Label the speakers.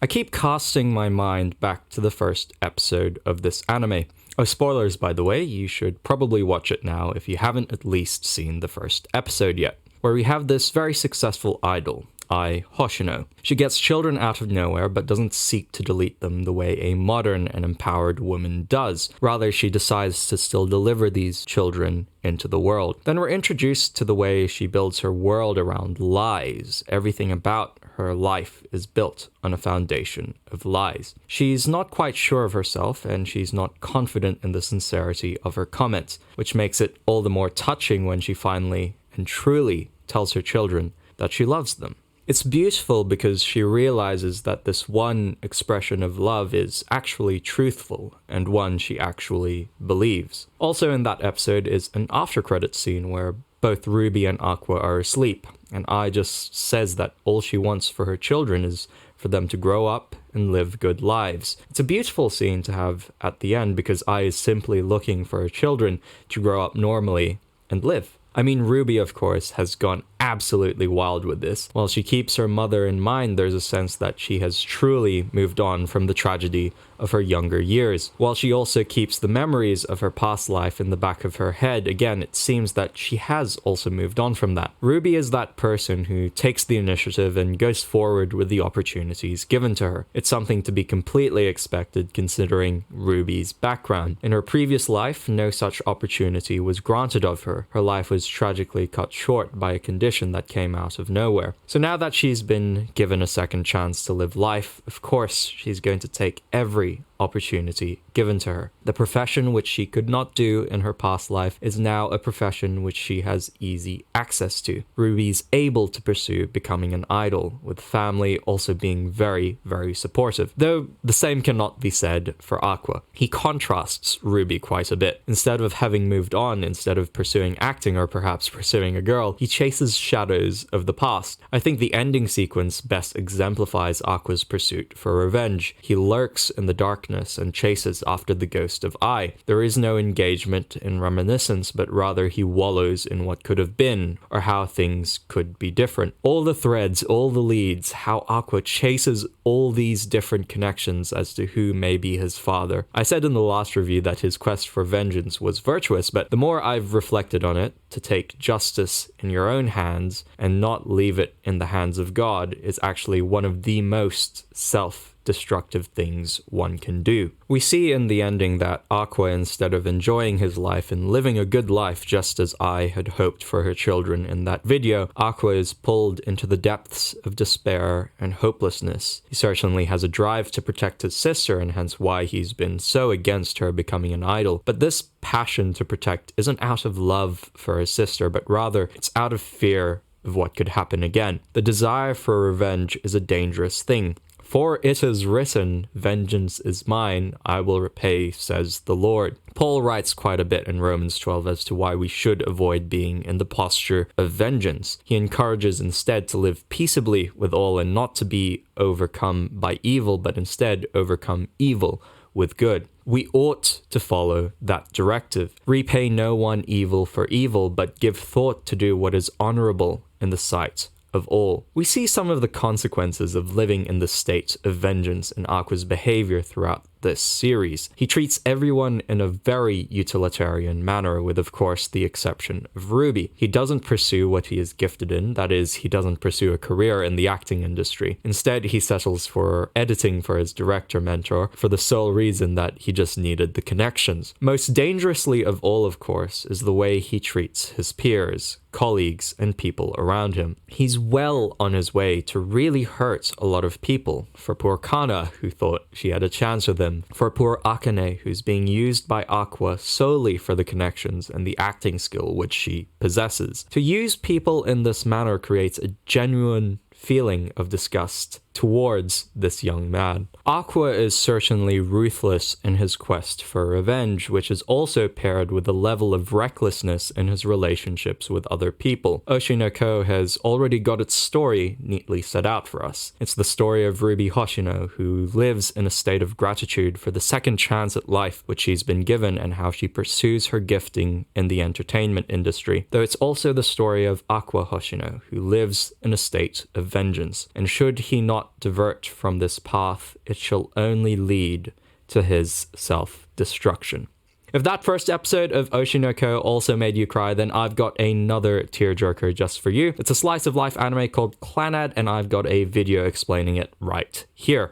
Speaker 1: I keep casting my mind back to the first episode of this anime. Oh, spoilers by the way, you should probably watch it now if you haven't at least seen the first episode yet, where we have this very successful idol, Hoshino. She gets children out of nowhere but doesn't seek to delete them the way a modern and empowered woman does. Rather, she decides to still deliver these children into the world. Then we're introduced to the way she builds her world around lies. Everything about her life is built on a foundation of lies. She's not quite sure of herself, and she's not confident in the sincerity of her comments, which makes it all the more touching when she finally and truly tells her children that she loves them. It's beautiful because she realizes that this one expression of love is actually truthful and one she actually believes. Also in that episode is an after-credits scene where both Ruby and Aqua are asleep, and Ai just says that all she wants for her children is for them to grow up and live good lives. It's a beautiful scene to have at the end because Ai is simply looking for her children to grow up normally and live. I mean, Ruby, of course, has gone absolutely wild with this. While she keeps her mother in mind, there's a sense that she has truly moved on from the tragedy of her younger years. While she also keeps the memories of her past life in the back of her head, again, it seems that she has also moved on from that. Ruby is that person who takes the initiative and goes forward with the opportunities given to her. It's something to be completely expected considering Ruby's background. In her previous life, no such opportunity was granted of her. Her life was tragically cut short by a condition that came out of nowhere. So now that she's been given a second chance to live life, of course, she's going to take every opportunity given to her. The profession which she could not do in her past life is now a profession which she has easy access to. Ruby's able to pursue becoming an idol, with family also being very, very supportive. Though the same cannot be said for Aqua. He contrasts Ruby quite a bit. Instead of having moved on, instead of pursuing acting or perhaps pursuing a girl, he chases shadows of the past. I think the ending sequence best exemplifies Aqua's pursuit for revenge. He lurks in the darkness and chases after the ghost of Ai. There is no engagement in reminiscence, but rather he wallows in what could have been, or how things could be different. All the threads, all the leads, how Aqua chases all these different connections as to who may be his father. I said in the last review that his quest for vengeance was virtuous, but the more I've reflected on it, to take justice in your own hands and not leave it in the hands of God is actually one of the most self-destructive things one can do. We see in the ending that Aqua, instead of enjoying his life and living a good life just as Ai had hoped for her children in that video, Aqua is pulled into the depths of despair and hopelessness. He certainly has a drive to protect his sister, and hence why he's been so against her becoming an idol. But this passion to protect isn't out of love for his sister, but rather it's out of fear of what could happen again. The desire for revenge is a dangerous thing. For it is written, vengeance is mine, I will repay, says the Lord. Paul writes quite a bit in Romans 12 as to why we should avoid being in the posture of vengeance. He encourages instead to live peaceably with all and not to be overcome by evil, but instead overcome evil with good. We ought to follow that directive. Repay no one evil for evil, but give thought to do what is honorable in the sight of all. We see some of the consequences of living in the state of vengeance in Aqua's behavior throughout this series. He treats everyone in a very utilitarian manner, with of course the exception of Ruby. He doesn't pursue what he is gifted in, that is, he doesn't pursue a career in the acting industry. Instead, he settles for editing for his director mentor for the sole reason that he just needed the connections. Most dangerously of all, of course, is the way he treats his peers, colleagues, and people around him. He's well on his way to really hurt a lot of people. For poor Kana, who thought she had a chance with him. For poor Akane, who's being used by Aqua solely for the connections and the acting skill which she possesses. To use people in this manner creates a genuine feeling of disgust towards this young man. Aqua is certainly ruthless in his quest for revenge, which is also paired with a level of recklessness in his relationships with other people. Oshi No Ko has already got its story neatly set out for us. It's the story of Ruby Hoshino, who lives in a state of gratitude for the second chance at life which she's been given and how she pursues her gifting in the entertainment industry. Though it's also the story of Aqua Hoshino, who lives in a state of vengeance. And should he not not divert from this path, it shall only lead to his self-destruction. If that first episode of Oshi No Ko also made you cry, then I've got another tearjerker just for you. It's a slice of life anime called Clannad, and I've got a video explaining it right here.